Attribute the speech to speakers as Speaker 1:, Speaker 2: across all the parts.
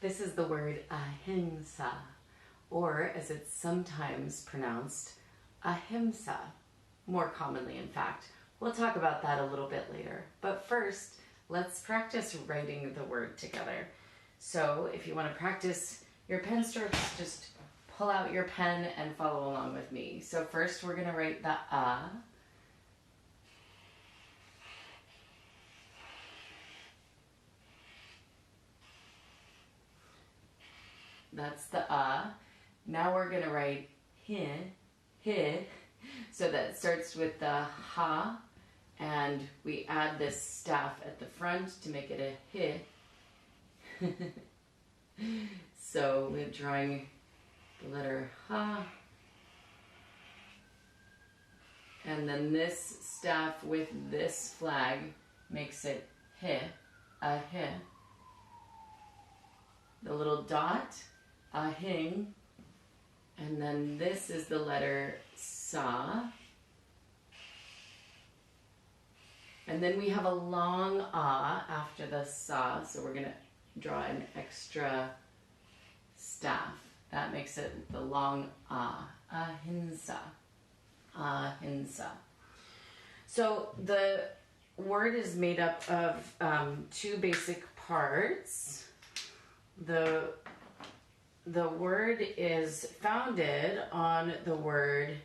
Speaker 1: This is the word ahimsa, or as it's sometimes pronounced, ahimsa, more commonly in fact. We'll talk about that a little bit later. But first, let's practice writing the word together. So if you want to practice your pen strokes, just pull out your pen and follow along with me. So first we're going to write the a. That's the a. Now we're going to write hi. So that starts with the ha, and we add this staff at the front to make it a hi. So we're drawing the letter ha. And then this staff with this flag makes it hi, a hi. The little dot, a hing. And then this is the letter sa. And then we have a long a after the sa, so we're going to draw an extra staff. That makes it the long a, ahinsa, ahinsa. So the word is made up of two basic parts. The word is founded on the word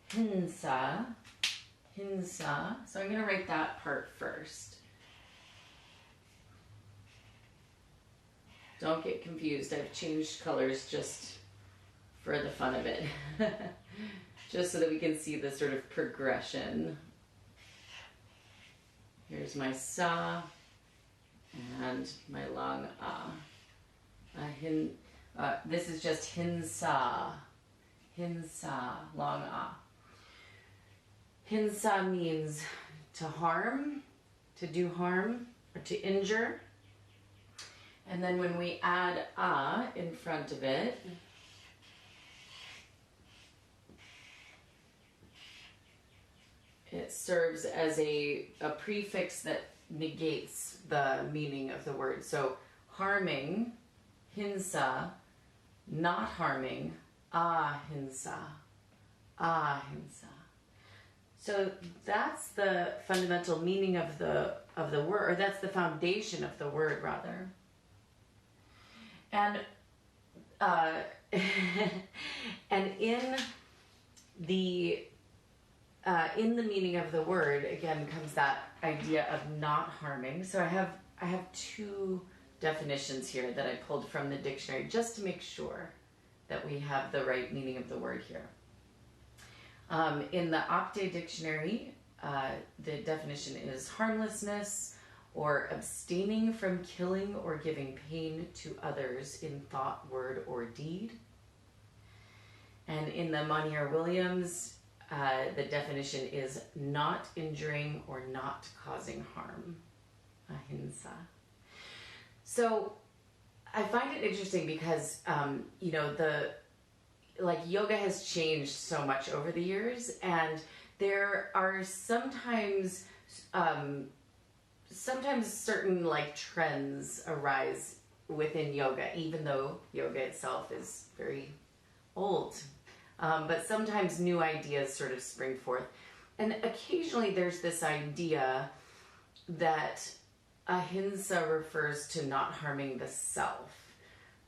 Speaker 1: hinsa, hinsa. So I'm going to write that part first. Don't get confused. I've changed colors just for the fun of it. Just so that we can see the sort of progression. Here's my sa and my long a. This is just hinsa, hinsa, long a. Hinsa means to harm, to do harm, or to injure. And then when we add a in front of it, it serves as a prefix that negates the meaning of the word. So harming, hinsa, not harming, ahinsa, ahinsa. So that's the fundamental meaning of the word, or that's the foundation of the word, rather. And and in the meaning of the word, again, comes that idea of not harming. So I have two definitions here that I pulled from the dictionary just to make sure that we have the right meaning of the word here. In the Apte dictionary, the definition is harmlessness, or abstaining from killing or giving pain to others in thought, word, or deed. And in the Monier-Williams, the definition is not injuring or not causing harm, ahinsa. So I find it interesting because, yoga has changed so much over the years, and there are sometimes certain trends arise within yoga, even though yoga itself is very old. But sometimes new ideas sort of spring forth. And occasionally there's this idea that ahimsa refers to not harming the self,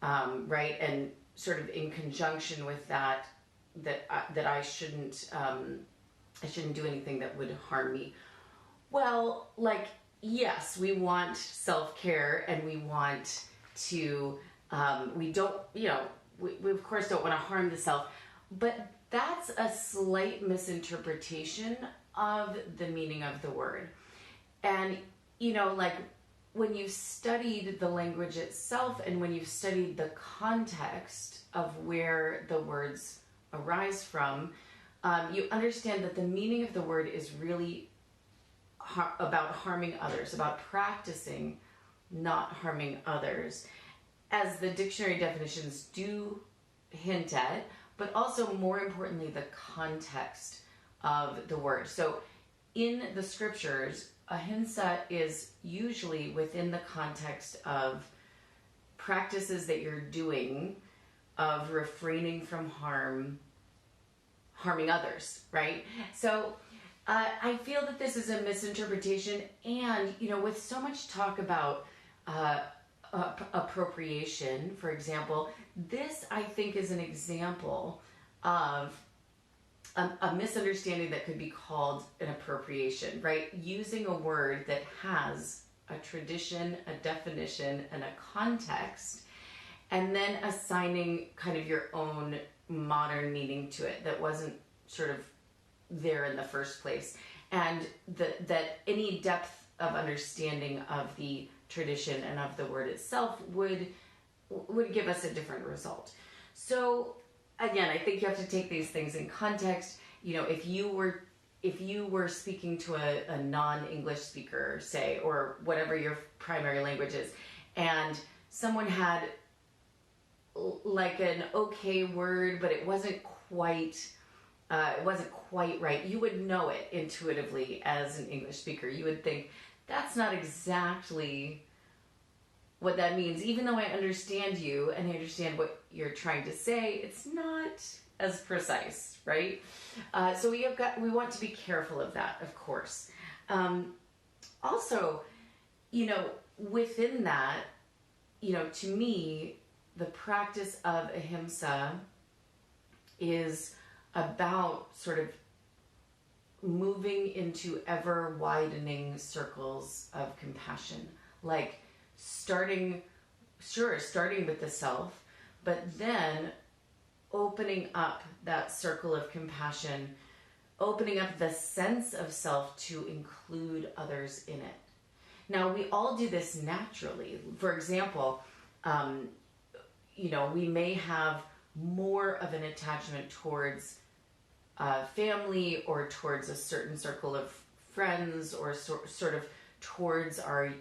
Speaker 1: right? And sort of in conjunction with that I shouldn't do anything that would harm me. Well, yes, we want self-care, and we want to, we of course don't want to harm the self, but that's a slight misinterpretation of the meaning of the word. And, when you've studied the language itself, and when you've studied the context of where the words arise from, you understand that the meaning of the word is really about harming others, about practicing not harming others, as the dictionary definitions do hint at, but also more importantly, the context of the word. So in the scriptures, ahimsa is usually within the context of practices that you're doing of refraining from harming others, right? So I feel that this is a misinterpretation, and with so much talk about appropriation, for example, this I think is an example of a misunderstanding that could be called an appropriation, right? Using a word that has a tradition, a definition, and a context, and then assigning kind of your own modern meaning to it that wasn't sort of there in the first place. And that any depth of understanding of the tradition and of the word itself would give us a different result. So again, I think you have to take these things in context. If you were speaking to a non-English speaker, say, or whatever your primary language is, and someone had like an okay word, but it wasn't quite right, you would know it intuitively as an English speaker. You would think, that's not exactly what that means. Even though I understand you and I understand what you're trying to say, it's not as precise, right? So we want to be careful of that, of course. Also, within that, to me, the practice of ahimsa is about sort of moving into ever widening circles of compassion, like starting with the self, but then opening up that circle of compassion, opening up the sense of self to include others in it. Now, we all do this naturally. For example, we may have more of an attachment towards family, or towards a certain circle of friends, or sort of towards our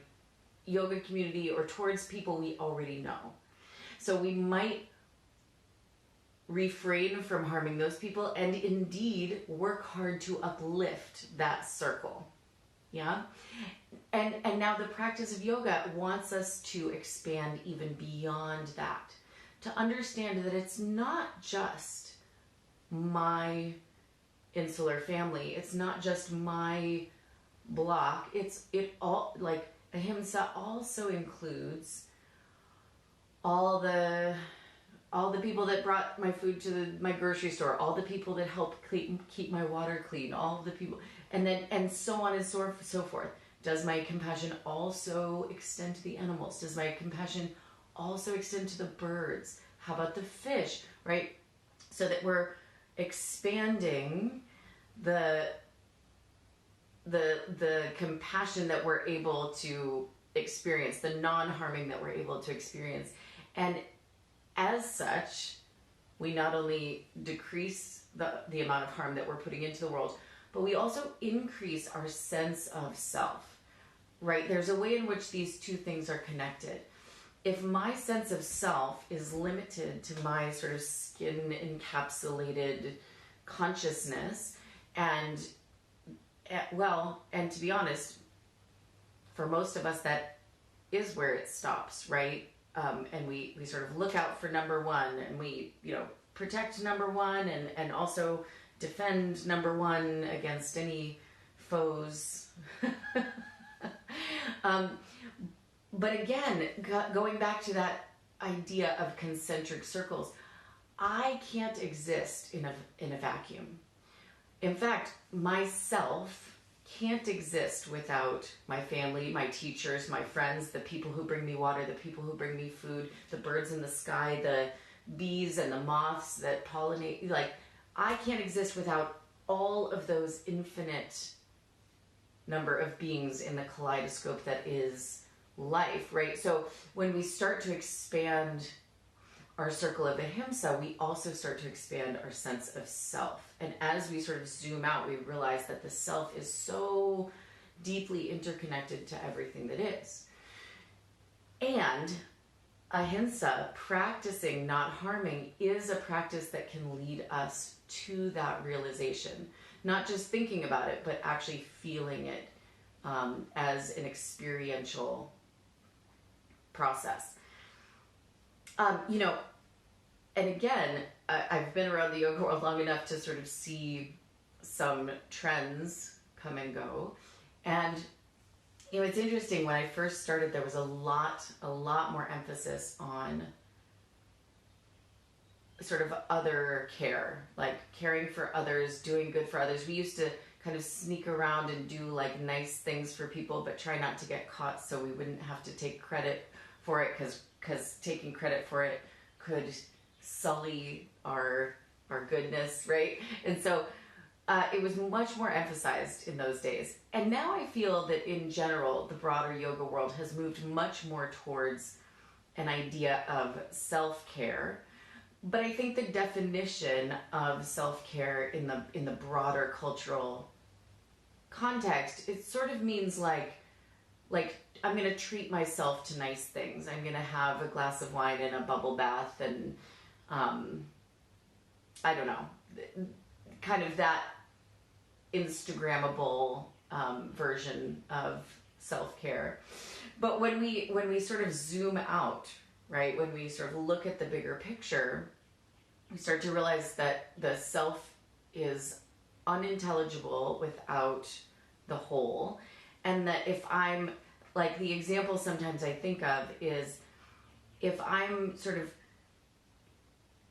Speaker 1: yoga community, or towards people we already know. So we might refrain from harming those people and indeed work hard to uplift that circle. Yeah? And now the practice of yoga wants us to expand even beyond that, to understand that it's not just my insular family, it's not just my block, it all, like, ahimsa also includes all the people that brought my food to my grocery store, all the people that help keep my water clean, all the people, and so on and so forth. Does my compassion also extend to the animals? Does my compassion also extend to the birds? How about the fish, right? So that we're expanding the compassion that we're able to experience, the non-harming that we're able to experience. And as such, we not only decrease the amount of harm that we're putting into the world, but we also increase our sense of self, right? There's a way in which these two things are connected. If my sense of self is limited to my sort of skin encapsulated consciousness, and to be honest, for most of us, that is where it stops, right? And we sort of look out for number one, and we, protect number one, and also defend number one against any foes. But again, going back to that idea of concentric circles, I can't exist in a vacuum. In fact, myself can't exist without my family, my teachers, my friends, the people who bring me water, the people who bring me food, the birds in the sky, the bees and the moths that pollinate. Like, I can't exist without all of those infinite number of beings in the kaleidoscope that is life, right? So when we start to expand our circle of ahimsa, we also start to expand our sense of self. And as we sort of zoom out, we realize that the self is so deeply interconnected to everything that is. And ahimsa, practicing not harming, is a practice that can lead us to that realization. Not just thinking about it, but actually feeling it as an experiential process. You know, and again, I've been around the yoga world long enough to sort of see some trends come and go. And, you know, it's interesting. When I first started, there was a lot more emphasis on sort of other care, like caring for others, doing good for others. We used to kind of sneak around and do like nice things for people, but try not to get caught so we wouldn't have to take credit for it, because taking credit for it could sully our goodness, right? And so it was much more emphasized in those days. And now I feel that in general, the broader yoga world has moved much more towards an idea of self-care. But I think the definition of self-care in the broader cultural context, it sort of means like I'm going to treat myself to nice things. I'm going to have a glass of wine and a bubble bath and I don't know, kind of that Instagrammable version of self-care. But when we sort of zoom out, right, when we sort of look at the bigger picture, we start to realize that the self is unintelligible without the whole. And that if I'm, like, the example sometimes I think of is if I'm sort of,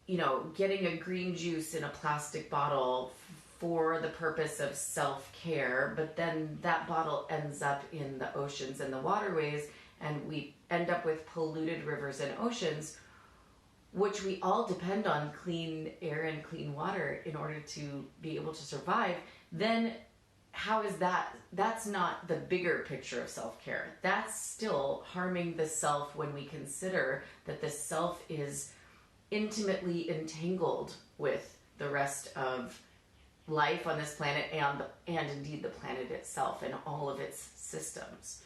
Speaker 1: you know, getting a green juice in a plastic bottle for the purpose of self-care, but then that bottle ends up in the oceans and the waterways, and we end up with polluted rivers and oceans, which we all depend on clean air and clean water in order to be able to survive, then how is that? That's not the bigger picture of self-care. That's still harming the self when we consider that the self is intimately entangled with the rest of life on this planet and indeed the planet itself and all of its systems.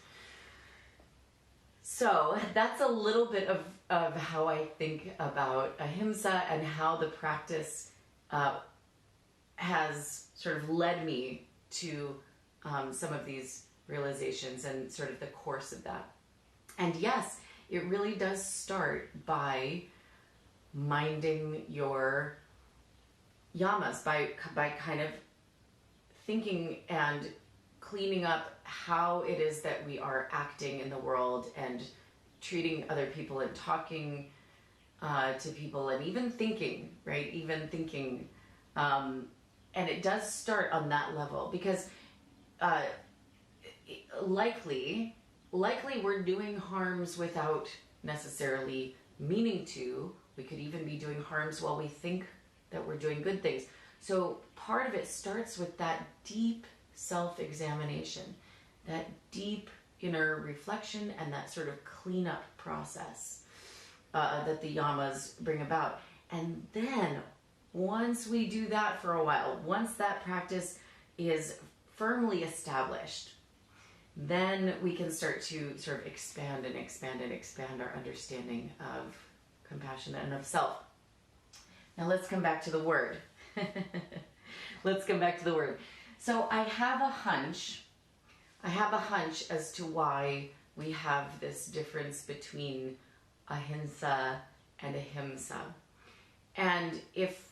Speaker 1: So that's a little bit of how I think about ahimsa and how the practice has sort of led me to some of these realizations and sort of the course of that. And yes, it really does start by minding your yamas, by kind of thinking and cleaning up how it is that we are acting in the world and treating other people and talking to people and even thinking, right? Even thinking. And it does start on that level because likely we're doing harms without necessarily meaning to. We could even be doing harms while we think that we're doing good things. So part of it starts with that deep self-examination, that deep inner reflection, and that sort of cleanup process that the yamas bring about. And then once we do that for a while, once that practice is firmly established, then we can start to sort of expand our understanding of compassion and of self. Now let's come back to the word. Let's come back to the word. So I have a hunch as to why we have this difference between ahimsa and ahimsa. And if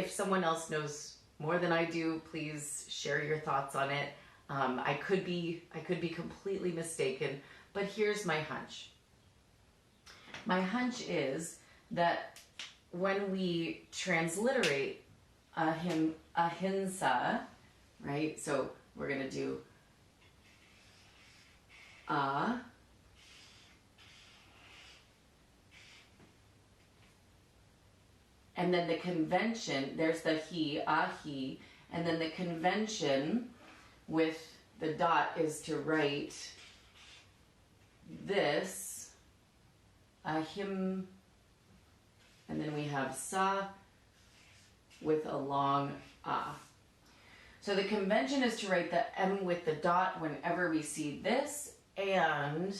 Speaker 1: someone else knows more than I do, please share your thoughts on it. I could be completely mistaken, but here's my hunch. My hunch is that when we transliterate ahinsa, right? So we're going to do and then the convention, there's the he, ahi, and then the convention with the dot is to write this, ahim, and then we have sa with a long ah. So the convention is to write the M with the dot whenever we see this, and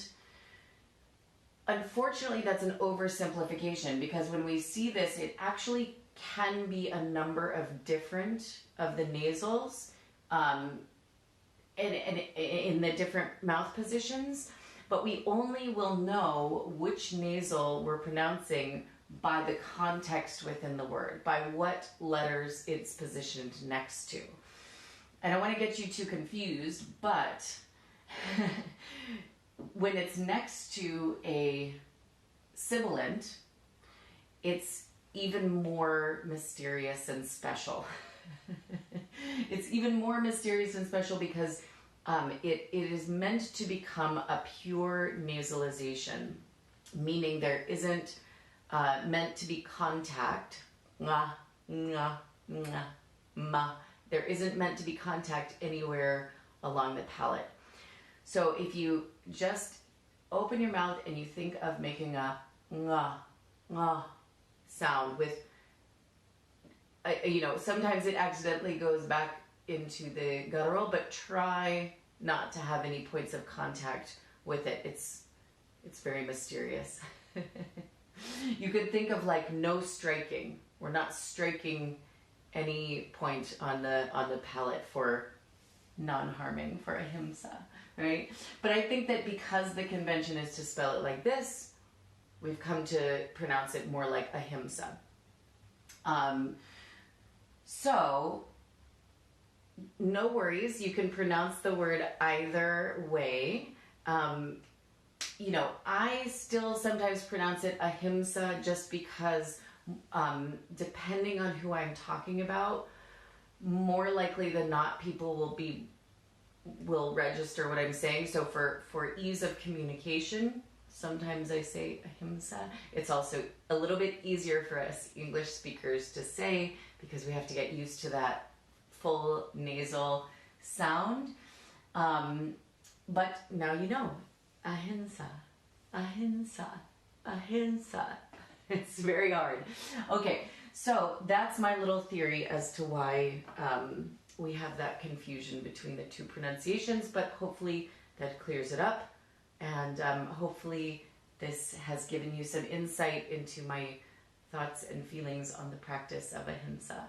Speaker 1: unfortunately that's an oversimplification because when we see this, it actually can be a number of different of the nasals in the different mouth positions. but we only will know which nasal we're pronouncing by the context within the word, by what letters it's positioned next to. I don't want to get you too confused, but when it's next to a sibilant, it's even more mysterious and special. It's even more mysterious and special because it is meant to become a pure nasalization, meaning there isn't meant to be contact. Nga, nga, nga, ma. There isn't meant to be contact anywhere along the palate. So if you just open your mouth and you think of making a nga, nga sound with, sometimes it accidentally goes back into the guttural, but try not to have any points of contact with it. It's very mysterious. You could think of like no striking. We're not striking any point on the palate for non-harming, for ahimsa, right? But I think that because the convention is to spell it like this, we've come to pronounce it more like ahimsa. So no worries, you can pronounce the word either way. I still sometimes pronounce it ahimsa just because depending on who I'm talking about, more likely than not, people will register what I'm saying. So for ease of communication, sometimes I say ahimsa. It's also a little bit easier for us English speakers to say because we have to get used to that full nasal sound. But now you know, ahinsa, ahinsa, ahinsa. It's very hard. Okay, so that's my little theory as to why we have that confusion between the two pronunciations, but hopefully that clears it up, and hopefully this has given you some insight into my thoughts and feelings on the practice of ahimsa.